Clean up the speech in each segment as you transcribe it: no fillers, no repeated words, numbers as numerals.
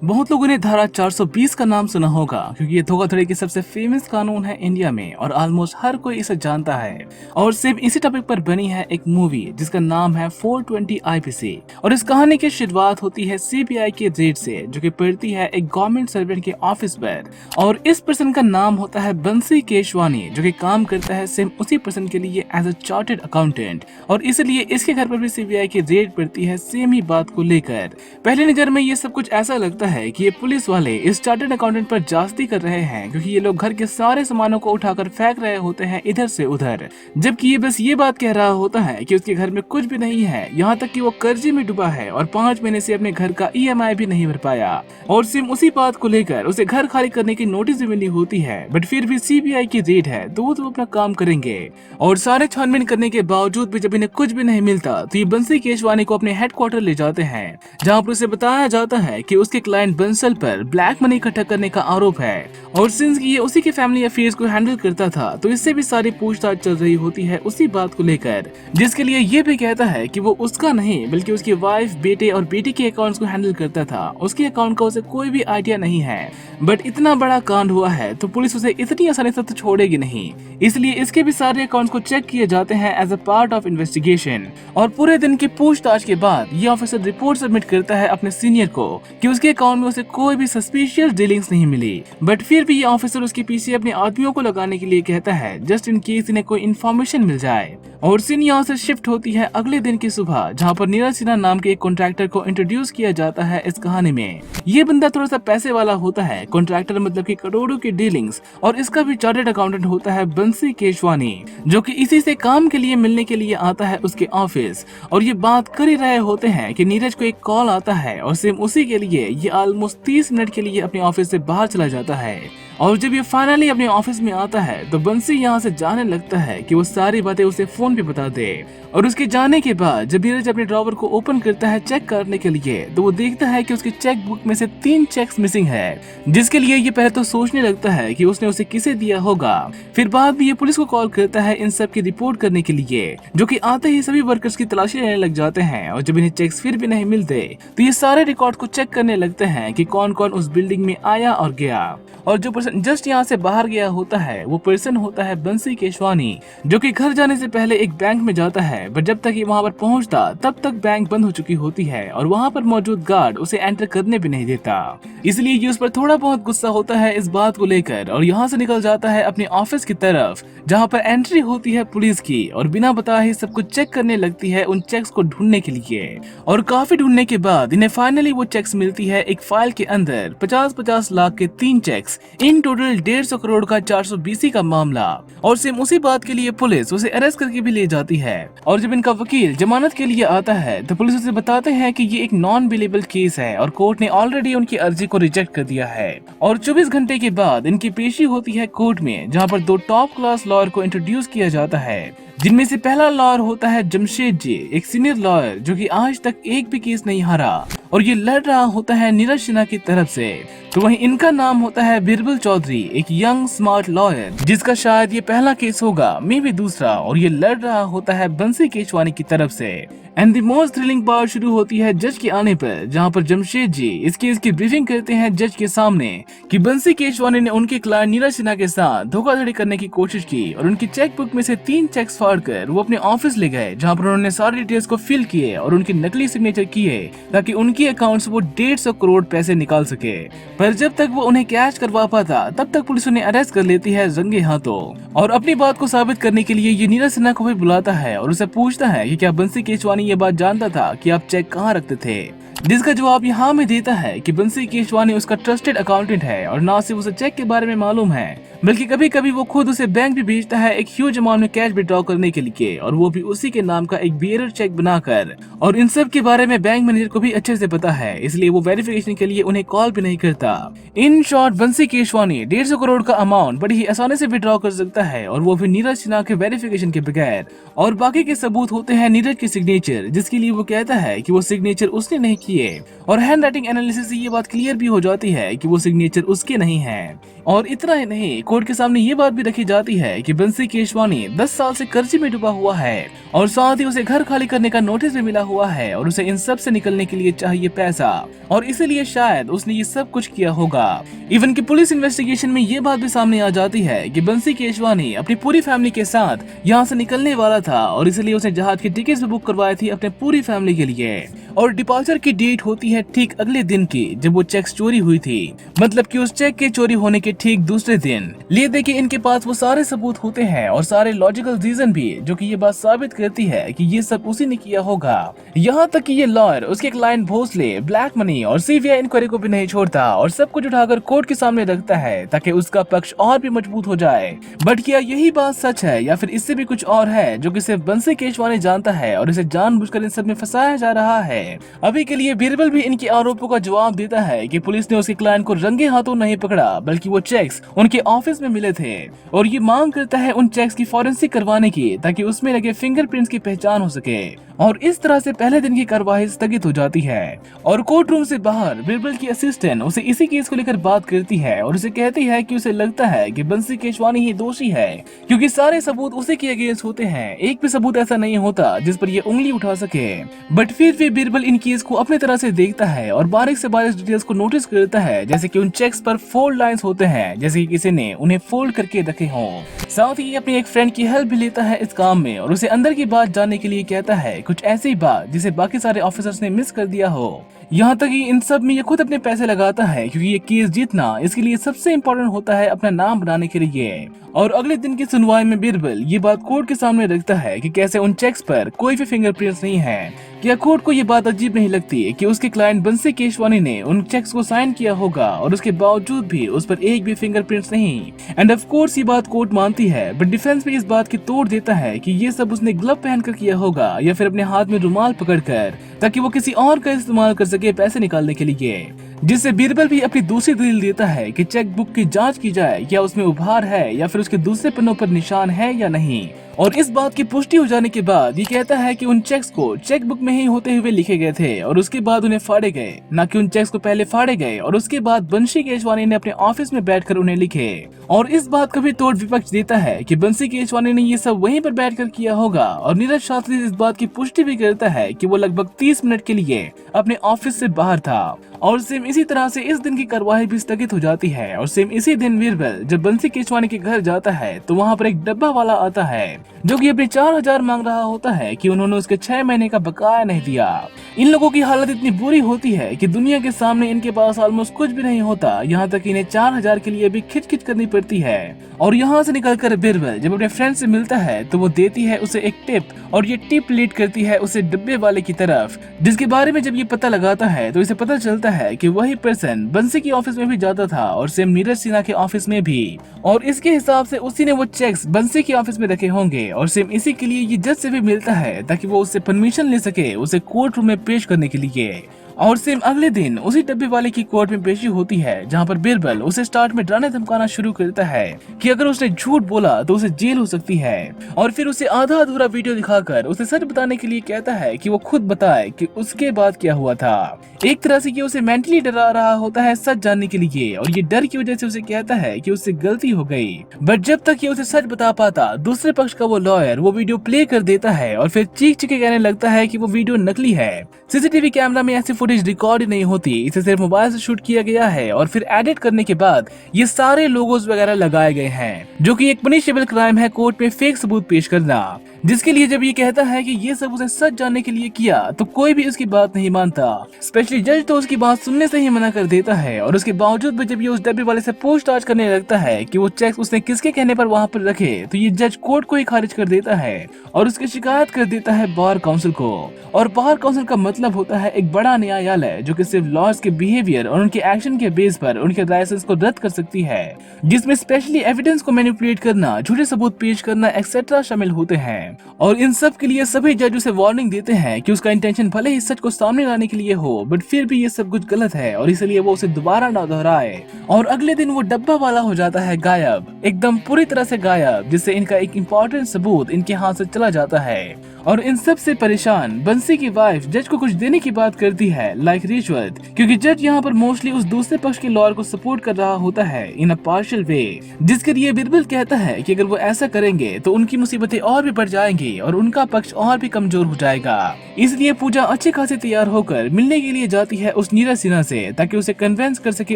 बहुत लोगों ने धारा 420 का नाम सुना होगा क्योंकि ये धोखाधड़ी की सबसे फेमस कानून है इंडिया में और ऑलमोस्ट हर कोई इसे जानता है। और सिर्फ इसी टॉपिक पर बनी है एक मूवी जिसका नाम है 420 आईपीसी। और इस कहानी की शुरुआत होती है सीबीआई के रेड से, जो कि पड़ती है एक गवर्नमेंट सर्वेंट के ऑफिस पर। और इस पर्सन का नाम होता है बंसी केशवानी, जो कि काम करता है सेम उसी पर्सन के लिए एज अ चार्टर्ड अकाउंटेंट। और इसलिए इसके घर पर भी सीबीआई की रेड पड़ती है सेम ही बात को लेकर। पहली नजर में ये सब कुछ ऐसा लगता है कि ये पुलिस वाले इस चार्टर्ड अकाउंटेंट पर जास्ती कर रहे हैं, क्योंकि ये लोग घर के सारे सामानों को उठाकर फेंक रहे होते हैं इधर से उधर, जबकि ये बस ये बात कह रहा होता है कि उसके घर में कुछ भी नहीं है, यहाँ तक कि वो कर्जे में डूबा है और 5 महीने से अपने घर का ईएमआई भी नहीं भर पाया। और सिर्फ उसी बात को लेकर उसे घर खाली करने की नोटिस भी मिली होती है, बट फिर भी सीबीआई की रेड है तो वो अपना काम करेंगे। और सारे छानबीन करने के बावजूद भी जब इन्हें कुछ भी नहीं मिलता तो ये बंसी केशवानी को अपने हेडक्वार्टर ले जाते हैं, जहाँ पर उसे बताया जाता है कि उसके क्लाइंट बंसल पर ब्लैक मनी इकट्ठा करने का आरोप है। और सिंस ये उसी के फैमिली अफेयर्स को हैंडल करता था तो इससे भी सारी पूछताछ चल रही होती है उसी बात को लेकर, जिसके लिए ये भी कहता है कि वो उसका नहीं बल्कि उसकी वाइफ, बेटे और बेटी के अकाउंट्स को हैंडल करता था। उसके अकाउंट का उसे कोई भी आइडिया नहीं है, बट इतना बड़ा कांड हुआ है तो पुलिस उसे इतनी आसानी से तो छोड़ेगी नहीं, इसलिए इसके भी सारे अकाउंट्स को चेक किए जाते हैं as a part of investigation. और पूरे दिन की पूछताछ के बाद ये ऑफिसर रिपोर्ट सबमिट करता है अपने सीनियर को कि उसके अकाउंट में उसे कोई भी सस्पिशियस डीलिंग्स नहीं मिली, बट फिर भी ये ऑफिसर उसके पीछे अपने आदमियों को लगाने के लिए कहता है जस्ट इन केस इन्हें कोई इन्फॉर्मेशन मिल जाए। और सीन यहाँ से शिफ्ट होती है अगले दिन की सुबह, जहाँ पर नीरज सिन्हा नाम के एक कॉन्ट्रैक्टर को इंट्रोड्यूस किया जाता है इस कहानी में। ये बंदा थोड़ा सा पैसे वाला होता है, कॉन्ट्रैक्टर मतलब कि करोड़ों की डीलिंग्स, और इसका भी चार्टर्ड अकाउंटेंट होता है बंसी केशवानी, जो कि इसी से काम के लिए मिलने के लिए आता है उसके ऑफिस। और ये बात कर ही रहे होते हैं कि नीरज को एक कॉल आता है और सेम उसी के लिए ये ऑलमोस्ट 30 मिनट के लिए अपने ऑफिस से बाहर चला जाता है। और जब ये फाइनली अपने ऑफिस में आता है तो बंसी यहाँ से जाने लगता है कि वो सारी बातें उसे फोन पे बता दे। और उसके जाने के बाद जब नीरज अपने ड्रॉवर को ओपन करता है चेक करने के लिए तो वो देखता है कि उसकी चेक बुक में से 3 चेक्स मिसिंग है, जिसके लिए ये पहले तो सोचने लगता है कि उसने उसे किसे दिया होगा। फिर बाद में ये पुलिस को कॉल करता है इन सब की रिपोर्ट करने के लिए, जो कि आते ही सभी वर्कर्स की तलाशी लेने लग जाते हैं। और जब इन्हें चेक्स फिर भी नहीं मिलते तो ये सारे रिकॉर्ड को चेक करने लगते हैं कि कौन कौन उस बिल्डिंग में आया और गया। और जो पर्सन जस्ट यहाँ से बाहर गया होता है वो पर्सन होता है बंसी केशवानी, जो कि घर जाने से पहले एक बैंक में जाता है, बट जब तक ये वहाँ पर पहुँचता तब तक बैंक बंद हो चुकी होती है और वहाँ पर मौजूद गार्ड उसे एंटर करने भी नहीं देता। इसलिए ये उस पर थोड़ा बहुत गुस्सा होता है इस बात को लेकर और यहाँ से निकल जाता है अपने ऑफिस की तरफ, जहाँ पर एंट्री होती है पुलिस की और बिना बताए ही सब कुछ चेक करने लगती है उन चेक्स को ढूंढने के लिए। और काफी ढूंढने के बाद इन्हें फाइनली वो चेक्स मिलती है एक फाइल के अंदर 50-50 लाख के 3 चेक्स, इन टोटल 150 करोड़ का 420 का मामला। और सेम उसी बात के लिए पुलिस उसे अरेस्ट करके भी ले जाती है। और जब इनका वकील जमानत के लिए आता है तो पुलिस उसे बताते हैं कि ये एक नॉन बिलेबल केस है और कोर्ट ने ऑलरेडी उनकी अर्जी को रिजेक्ट कर दिया है। और 24 घंटे के बाद इनकी पेशी होती है कोर्ट में, जहाँ पर 2 टॉप क्लास लॉयर को इंट्रोड्यूस किया जाता है, जिनमें से पहला लॉयर होता है जमशेद जी, एक सीनियर लॉयर जो कि आज तक एक भी केस नहीं हारा और ये लड़ रहा होता है नीरज सिन्हा की तरफ से। तो वहीं इनका नाम होता है बिरबल चौधरी, एक यंग स्मार्ट लॉयर जिसका शायद ये पहला केस होगा, मे भी दूसरा, और ये लड़ रहा होता है बंसी केशवानी की तरफ से। And the most thrilling part शुरू होती है जज के आने पर, जहां पर जमशेद जी इस केस की ब्रीफिंग करते हैं जज के सामने कि बंसी केशवानी ने उनके क्लाइंट नीरज सिन्हा के साथ धोखाधड़ी करने की कोशिश की और उनकी चेक बुक में से 3 चेक्स फाड़कर वो अपने ऑफिस ले गए, जहां पर उन्होंने सारी डिटेल्स को फिल किए और उनकी नकली सिग्नेचर किए ताकि उनके अकाउंट से वो 150 करोड़ पैसे निकाल सके। पर जब तक वो उन्हें कैश करवा पाता तब तक पुलिस उन्हें अरेस्ट कर लेती है रंगे हाथों। और अपनी बात को साबित करने के लिए ये नीरज सिन्हा को भी बुलाता है और उसे पूछता है कि क्या बंसी केशवानी ये बात जानता था कि आप चेक कहाँ रखते थे, जिसका जवाब यहाँ में देता है कि बंसी केशवानी उसका ट्रस्टेड अकाउंटेंट है और ना सिर्फ उसे चेक के बारे में मालूम है बल्कि कभी कभी वो खुद उसे बैंक भी भेजता है एक ह्यूज अमाउंट में कैश विड्रॉ करने के लिए, और वो भी उसी के नाम का एक बियरर चेक बनाकर। और इन सब के बारे में बैंक मैनेजर को भी अच्छे से पता है, इसलिए वो वेरिफिकेशन के लिए उन्हें कॉल भी नहीं करता। इन शॉर्ट बंसी केशवानी 150 करोड़ का अमाउंट बड़ी ही आसानी से विड्रॉ कर सकता है और वो भी नीरज सिन्हा के वेरिफिकेशन के बगैर। और बाकी के सबूत होते हैं नीरज के सिग्नेचर, जिसके लिए वो कहता है कि वो सिग्नेचर उसने नहीं किया किए और हैंड राइटिंग एनालिसिस से ये बात क्लियर भी हो जाती है कि वो सिग्नेचर उसके नहीं है। और इतना ही नहीं, कोर्ट के सामने ये बात भी रखी जाती है कि बंसी केशवानी 10 साल से कर्जे में डूबा हुआ है और साथ ही उसे घर खाली करने का नोटिस भी मिला हुआ है और उसे इन सब से निकलने के लिए चाहिए पैसा और इसीलिए शायद उसने ये सब कुछ किया होगा। इवन की पुलिस इन्वेस्टिगेशन में ये बात भी सामने आ जाती है कि बंसी केशवानी अपनी पूरी फैमिली के साथ यहाँ से निकलने वाला था और इसलिए उसने जहाज की टिकट्स भी बुक करवाई थी अपने पूरी फैमिली के लिए। और डिपार्चर की डेट होती है ठीक अगले दिन की जब वो चेक चोरी हुई थी, मतलब कि उस चेक के चोरी होने के ठीक दूसरे दिन। लिए देखिए इनके पास वो सारे सबूत होते हैं और सारे लॉजिकल रीजन भी जो कि ये बात साबित करती है कि ये सब उसी ने किया होगा। यहाँ तक कि ये लॉयर उसके क्लाइंट भोसले, ब्लैक मनी और सीबीआई इंक्वायरी को भी नहीं छोड़ता और सब कुछ उठाकर कोर्ट के सामने रखता है ताकि उसका पक्ष और भी मजबूत हो जाए। बट क्या यही बात सच है या फिर इससे भी कुछ और है जो कि सिर्फ बंसी केशवानी जानता है और इसे जानबूझकर इन सब में फंसाया जा रहा है? अभी के लिए बीरबल भी इनके आरोपों का जवाब देता है कि पुलिस ने उसके क्लाइंट को रंगे हाथों नहीं पकड़ा बल्कि वो चेक्स उनके ऑफिस में मिले थे और ये मांग करता है उन चेक्स की फॉरेंसिक करवाने की ताकि उसमें लगे फिंगरप्रिंट्स की पहचान हो सके। और इस तरह से पहले दिन की कार्यवाही स्थगित हो जाती है और कोर्ट रूम से बाहर बीरबल की असिस्टेंट उसे इसी केस को लेकर बात करती है और उसे कहती है कि उसे लगता है कि बंसी केशवानी ही दोषी है क्योंकि सारे सबूत उसी के अगेंस्ट होते हैं, एक भी सबूत ऐसा नहीं होता जिस पर ये उंगली उठा सके। बट फिर भी बीरबल इन केस को अपने तरह से देखता है और बारीक से बारीक डिटेल्स को नोटिस करता है, जैसे कि उन चेक्स पर फोल्ड लाइंस होते हैं जैसे कि किसी ने उन्हें फोल्ड करके रखे हों। साथ ही अपनी एक फ्रेंड की हेल्प भी लेता है इस काम में और उसे अंदर की बात जानने के लिए कहता है, कुछ ऐसी बात जिसे बाकी सारे ऑफिसर्स ने मिस कर दिया हो। यहाँ तक कि इन सब में ये खुद अपने पैसे लगाता है क्योंकि ये केस जीतना इसके लिए सबसे इम्पोर्टेंट होता है अपना नाम बनाने के लिए। और अगले दिन की सुनवाई में बीरबल ये बात कोर्ट के सामने रखता है कि कैसे उन चेक्स पर कोई भी फिंगरप्रिंट्स नहीं है। क्या कोर्ट को ये बात अजीब नहीं लगती कि उसके क्लाइंट बंसी केशवानी ने उन चेक्स को साइन किया होगा और उसके बावजूद भी उस पर एक भी फिंगरप्रिंट्स नहीं। एंड ऑफ कोर्स ये बात कोर्ट मानती है, बट डिफेंस भी इस बात की तोड़ देता है कि ये सब उसने ग्लव पहनकर किया होगा या फिर अपने हाथ में रुमाल पकड़कर, ताकि वो किसी और का इस्तेमाल कर सके पैसे निकालने के लिए। जिससे बीरबल भी अपनी दूसरी दलील देता है कि चेक बुक की जांच की जाए, क्या उसमें उभार है या फिर उसके दूसरे पन्नों पर निशान है या नहीं। और इस बात की पुष्टि हो जाने के बाद ये कहता है कि उन चेक्स को चेक बुक में ही होते हुए लिखे गए थे और उसके बाद उन्हें फाड़े गए, न कि उन चेक्स को पहले फाड़े गए और उसके बाद बंसी केशवानी ने अपने ऑफिस में बैठकर उन्हें लिखे। और इस बात का भी तोड़ विपक्ष देता है कि बंसी केशवानी ने ये सब वहीं पर बैठकर किया होगा। और नीरज शास्त्री इस बात की पुष्टि भी करता है कि वो लगभग 30 मिनट के लिए अपने ऑफिस से बाहर था। और सेम इसी तरह से इस दिन की कार्यवाही भी स्थगित हो जाती है। और सेम इसी दिन बीरबल जब बंसी केशवानी के घर जाता है तो वहाँ पर एक डब्बा वाला आता है जो कि अपने 4000 मांग रहा होता है कि उन्होंने उसके 6 महीने का बकाया नहीं दिया। इन लोगों की हालत इतनी बुरी होती है कि दुनिया के सामने इनके पास ऑलमोस्ट कुछ भी नहीं होता, यहाँ तक इन्हें 4000 के लिए भी खिचखिच करनी पड़ती है। और यहाँ से निकलकर बीरबल जब अपने फ्रेंड से मिलता है तो वो देती है उसे एक टिप और ये टिप लीड करती है उसे डब्बे वाले की तरफ, जिसके बारे में जब ये पता लगाता है तो इसे पता चलता है कि वही पर्सन बंसी की ऑफिस में भी जाता था और सेम नीरज सिन्हा के ऑफिस में भी। और इसके हिसाब से उसी ने वो चेक्स बंसी की ऑफिस में रखे होंगे और सेम इसी के लिए ये जज से भी मिलता है ताकि वो उससे परमिशन ले सके उसे कोर्ट रूम में पेश करने के लिए। और सेम अगले दिन उसी डब्बे वाले की कोर्ट में पेशी होती है जहाँ पर बीरबल उसे स्टार्ट में डराने धमकाना शुरू करता है कि अगर उसने झूठ बोला तो उसे जेल हो सकती है। और फिर उसे आधा अधूरा वीडियो दिखाकर उसे सच बताने के लिए कहता है कि वो खुद बताए कि उसके बाद क्या हुआ था। एक तरह से ये उसे मेंटली डरा रहा होता है सच जानने के लिए और ये डर की वजह से उसे कहता है कि उससे गलती हो गई। बट जब तक ये उसे सच बता पाता दूसरे पक्ष का वो लॉयर वो वीडियो प्ले कर देता है और फिर चीख चीख के कहने लगता है कि वो वीडियो नकली है। सीसीटीवी कैमरा में ऐसी फुटेज रिकॉर्ड नहीं होती, इसे सिर्फ मोबाइल से शूट किया गया है और फिर एडिट करने के बाद ये सारे लोगोस वगैरह लगाए गए हैं, जो कि एक पनिशेबल क्राइम है कोर्ट में फेक सबूत पेश करना। जिसके लिए जब ये कहता है कि ये सब उसे सच जानने के लिए किया तो कोई भी उसकी बात नहीं मानता। स्पेशली जज तो उसकी बात सुनने से ही मना कर देता है और उसके बावजूद भी जब ये उस डब्बे वाले से पूछताछ करने लगता है कि वो चेक्स उसने किसके कहने पर वहाँ पर रखे तो ये जज कोर्ट को ही खारिज कर देता है और उसकी शिकायत कर देता है बार काउंसिल को। और बार काउंसिल का मतलब होता है एक बड़ा न्यायालय जो कि सिर्फ लॉयर्स के बिहेवियर और उनके एक्शन के बेस पर उनके लाइसेंस को रद्द कर सकती है, जिसमें स्पेशली एविडेंस को मैनिपुलेट करना, झूठे सबूत पेश करना एक्सेट्रा शामिल होते हैं। और इन सब के लिए सभी जज उसे वार्निंग देते हैं कि उसका इंटेंशन भले ही सच को सामने लाने के लिए हो बट फिर भी ये सब कुछ गलत है और इसलिए वो उसे दोबारा ना दोहराए। और अगले दिन वो डब्बा वाला हो जाता है गायब, एकदम पूरी तरह से गायब, जिससे इनका एक इम्पोर्टेंट सबूत इनके हाथ से चला जाता है। और इन सब से परेशान बंसी की वाइफ जज को कुछ देने की बात करती है, लाइक रिश्वत, क्योंकि जज यहाँ पर मोस्टली उस दूसरे पक्ष के लॉयर को सपोर्ट कर रहा होता है इन अ पार्शियल वे, जिसके लिए बिरबल कहता है कि अगर वो ऐसा करेंगे तो उनकी मुसीबतें और भी बढ़ जाएंगी और उनका पक्ष और भी कमजोर हो जाएगा। इसलिए पूजा अच्छी खासी तैयार होकर मिलने के लिए जाती है उस नीरज सिन्हा से, ताकि उसे कन्विंस कर सके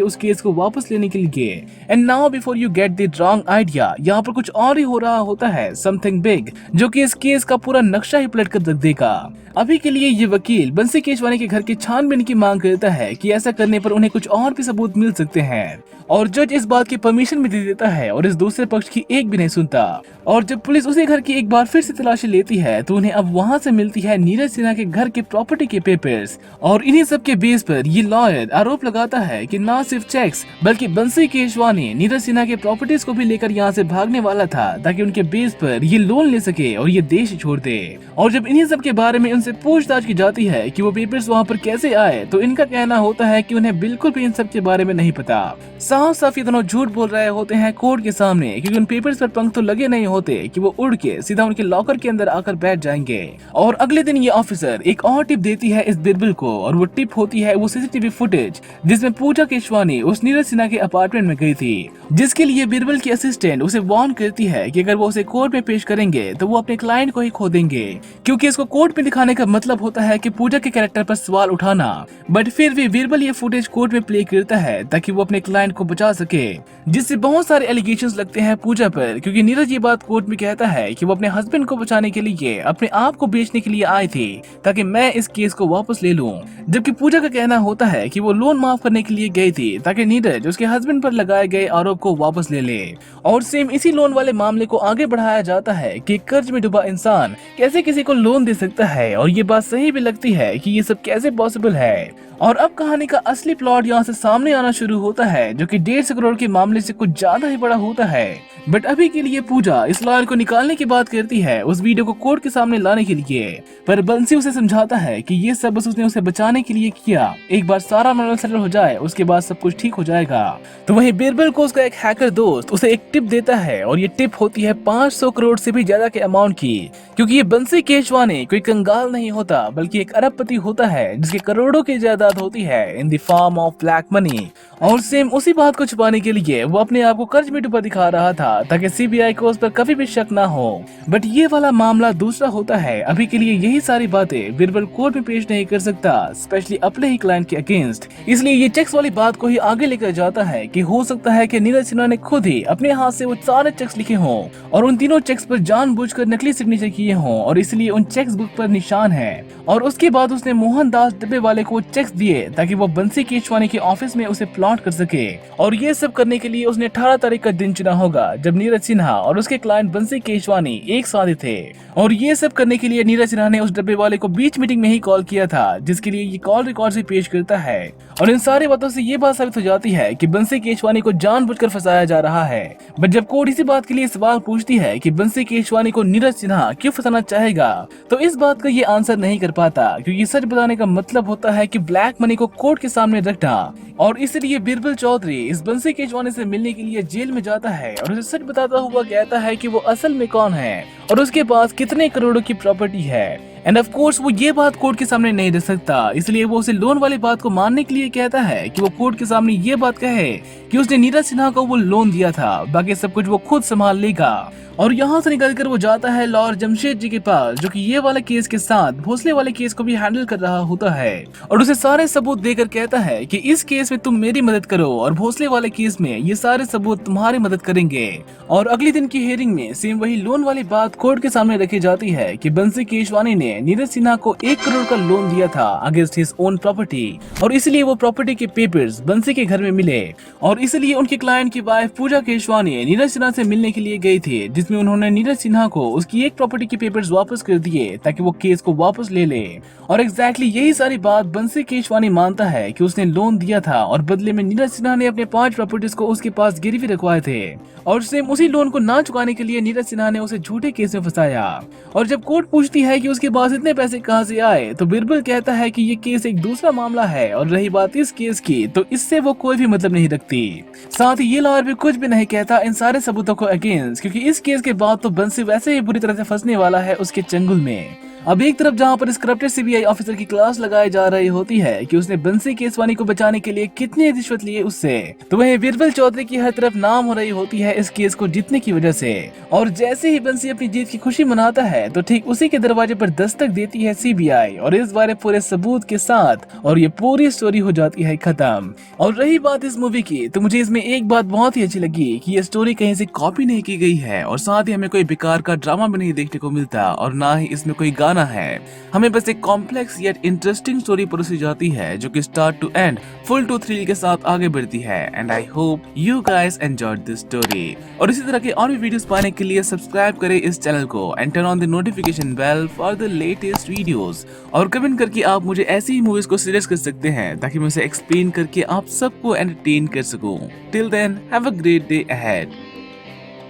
उस केस को वापस लेने के लिए। And now before you get the wrong idea, यहाँ पर कुछ और ही हो रहा होता है, समथिंग बिग, जो कि इस केस का पूरा नक्शा ही पलट कर रख देगा। अभी के लिए ये वकील बंसी केशवानी के घर की छानबीन की मांग करता है कि ऐसा करने पर उन्हें कुछ और भी सबूत मिल सकते हैं, और जज इस बात की परमिशन भी दे देता है और इस दूसरे पक्ष की एक भी नहीं सुनता। और जब पुलिस उसी घर की एक बार फिर से तलाशी लेती है तो उन्हें अब वहाँ से मिलती है नीरज सिन्हा के घर के प्रॉपर्टी के पेपर्स, और इन्हीं सब के बेस पर ये लॉयर आरोप लगाता है कि न सिर्फ चेक्स बल्कि बंसी केशवानी नीरज सिन्हा के प्रॉपर्टीज को भी लेकर यहाँ से भागने वाला था, ताकि उनके बेस पर ये लोन ले सके और ये देश छोड़ दे। और जब इन्हीं सब के बारे में उनसे पूछताछ की जाती है कि वो पेपर्स वहाँ पर कैसे आए, तो इनका कहना होता है कि उन्हें बिल्कुल भी इन सब के बारे में नहीं पता। साफ साफ ये दोनों झूठ बोल रहे होते हैं कोर्ट के सामने, क्योंकि उन पेपर्स पर पंख तो लगे नहीं होते कि वो उड़ के सीधा उनके लॉकर के अंदर आकर बैठ जाएंगे। और अगले दिन ये ऑफिसर एक और टिप देती है इस बिरबल को, और वो टिप होती है वो सीसीटीवी फुटेज जिसमें पूजा केशवानी उस नीरज सिन्हा के अपार्टमेंट में गई थी, जिसके लिए बिरबल की असिस्टेंट उसे वार्न करती है कि अगर वो उसे कोर्ट में पेश करेंगे तो वो अपने क्लाइंट को ही खो देंगे, क्योंकि इसको कोर्ट में दिखाने का मतलब होता है कि पूजा के कैरेक्टर पर सवाल उठाना। बट फिर भी बिरबल ये फुटेज कोर्ट में प्ले करता है ताकि वो अपने क्लाइंट को बचा सके, जिससे बहुत सारे एलिगेशंस लगते हैं पूजा पर, क्योंकि नीरज ये बात कोर्ट में कहता है कि वो अपने हस्बैंड को बचाने के लिए अपने आप को बेचने के लिए आए थे ताकि मैं इस केस को वापस ले लूं, जबकि पूजा का कहना होता है कि वो लोन माफ करने के लिए गई थी ताकि नीरज उसके हस्बैंड पर लगाए गए आरोप को वापस ले ले। और सेम इसी लोन वाले मामले को आगे बढ़ाया जाता है कि कर्ज में डूबा इंसान कैसे किसी को लोन दे सकता है, और ये बात सही भी लगती है कि ये सब कैसे पॉसिबल है। और अब कहानी का असली प्लॉट यहाँ से सामने आना शुरू होता है, जो कि 150 करोड़ के मामले से कुछ ज्यादा ही बड़ा होता है। बट अभी के लिए पूजा इस लॉयर को निकालने की बात करती है उस वीडियो को कोर्ट के सामने लाने के लिए, पर बंसी उसे समझाता है कि ये सब बस उसने उसे बचाने के लिए किया, एक बार सारा मामला सेटल हो जाए उसके बाद सब कुछ ठीक हो जाएगा। तो वहीं बिरबल को उसका एक हैकर दोस्त उसे एक टिप देता है, और ये टिप होती है 500 करोड़ से भी ज्यादा के अमाउंट की, क्योंकि ये बंसी केशवानी कोई कंगाल नहीं होता बल्कि एक अरबपति होता है जिसके करोड़ों की जायदाद होती है in the form of black money. और सेम उसी बात को छुपाने के लिए वो अपने आप को कर्ज में डूबा दिखा रहा था ताकि सीबीआई को उस पर कभी भी शक ना हो। बट ये वाला मामला दूसरा होता है। अभी के लिए यही सारी बातें बिरबल कोर्ट में पेश नहीं कर सकता, स्पेशली अपने ही क्लाइंट के अगेंस्ट। इसलिए ये चेक्स वाली बात को ही आगे लेकर जाता है कि हो सकता है कि नीरज सिन्हा ने खुद ही अपने हाथ से वो सारे चेक्स लिखे हों और उन तीनों चेक्स पर जानबूझकर नकली सिग्नेचर किए हों, और इसलिए उन चेक्स बुक पर निशान है। और उसके बाद उसने मोहनदास डब्बे वाले को चेक्स दिए ताकि वो बंसी केशवानी के ऑफिस में उसे प्लॉट कर सके। और ये सब करने के लिए उसने 18 तारीख का दिन चुना होगा जब नीरज सिन्हा और उसके क्लाइंट बंसी केशवानी एक साथ थे। और ये सब करने के लिए नीरज सिन्हा ने उस डब्बे वाले को बीच मीटिंग में ही कॉल किया था, जिसके लिए ये कॉल रिकॉर्ड भी पेश करता है। और इन सारी बातों से ये बात साबित हो जाती है कि बंसी केशवानी को जानबूझकर फंसाया जा रहा है। बट जब कोर्ट इसी बात के लिए सवाल पूछती है कि बंसी केशवानी को नीरज सिन्हा क्यों फंसाना चाहेगा, तो इस बात का ये आंसर नहीं कर पाता, क्योंकि सच बताने का मतलब होता है कि ब्लैक मनी को कोर्ट के सामने रखना। और इसलिए बिरबल चौधरी इस बंसी केशवानी से मिलने के लिए जेल में जाता है और उसे सच बताता हुआ कहता है कि वो असल में कौन है और उसके पास कितने करोड़ों की प्रॉपर्टी है। एंड ऑफ कोर्स वो ये बात कोर्ट के सामने नहीं रख सकता, इसलिए वो उसे लोन वाली बात को मानने के लिए कहता है कि वो कोर्ट के सामने ये बात कहे कि उसने नीरज सिन्हा को वो लोन दिया था, बाकी सब कुछ वो खुद संभाल लेगा। और यहाँ से निकलकर वो जाता है लॉयर जमशेद जी के पास, जो कि ये वाले केस के साथ भोसले वाले केस को भी हैंडल कर रहा होता है, और उसे सारे सबूत देकर कहता है कि इस केस में तुम मेरी मदद करो और भोसले वाले केस में ये सारे सबूत तुम्हारी मदद करेंगे। और अगले दिन की हियरिंग में सेम वही लोन वाली बात कोर्ट के सामने रखी जाती है कि बंसी केशवानी ने नीरज सिन्हा को 1 करोड़ का लोन दिया था अगेंस्ट हिज ओन प्रॉपर्टी, और इसलिए वो प्रॉपर्टी के पेपर्स बंसी के घर में मिले। और इसलिए उनके क्लाइंट की वाइफ पूजा केशवानी नीरज सिन्हा से मिलने के लिए गई थी, जिसमें उन्होंने नीरज सिन्हा को उसकी एक प्रॉपर्टी के पेपर्स वापस कर दिए ताकि वो केस को वापस ले ले। और एग्जैक्टली यही सारी बात बंसी केशवानी मानता है कि उसने लोन दिया था और बदले में नीरज सिन्हा ने अपने 5 प्रॉपर्टीज को उसके पास गिरवी रखवाए थे, और सेम उसी लोन को ना चुकाने के लिए नीरज सिन्हा ने उसे झूठे केस में फंसाया। और जब कोर्ट पूछती है कि उसके पास इतने पैसे कहां से आए, तो बिरबल कहता है कि ये केस एक दूसरा मामला है, और रही बात इस केस की तो इससे वो कोई भी मतलब नहीं रखती। साथ ही ये लॉयर भी कुछ भी नहीं कहता इन सारे सबूतों को अगेंस्ट, क्योंकि इस केस के बाद तो बंसी वैसे ही बुरी तरह से फंसने वाला है उसके चंगुल में। अब एक तरफ जहाँ पर इस करप्टेड सीबीआई ऑफिसर की क्लास लगाई जा रही होती है कि उसने बंसी केसवानी को बचाने के लिए कितनी रिश्वत लिए उससे, तो वहीं बीरबल चौधरी की हर तरफ नाम हो रही होती है इस केस को जीतने की वजह से। और जैसे ही बंसी अपनी जीत की खुशी मनाता है तो ठीक उसी के दरवाजे पर दस्तक देती है सीबीआई और इस बारे पूरे सबूत के साथ, और ये पूरी स्टोरी हो जाती है खत्म। और रही बात इस मूवी की, तो मुझे इसमें एक बात बहुत ही अच्छी लगी कि ये स्टोरी कहीं से कॉपी नहीं की गई है और साथ ही हमें कोई बेकार का ड्रामा भी नहीं देखने को मिलता और ना ही इसमें कोई गाना है। हमें बस एक कॉम्प्लेक्स येट इंटरेस्टिंग स्टोरी परोसी जाती है जो कि start to end full to thrill के साथ आगे बढ़ती है। And I hope you guys enjoyed this story. और इसी तरह के और भी वीडियोस पाने के लिए सब्सक्राइब करें इस चैनल को and turn on the notification bell for the latest videos. और कमेंट करके आप मुझे ऐसी ही मूवीज को सजेस्ट कर सकते हैं ताकि मैं उसे एक्सप्लेन करके आप सबको एंटरटेन कर सकूं। Till then have a great day ahead.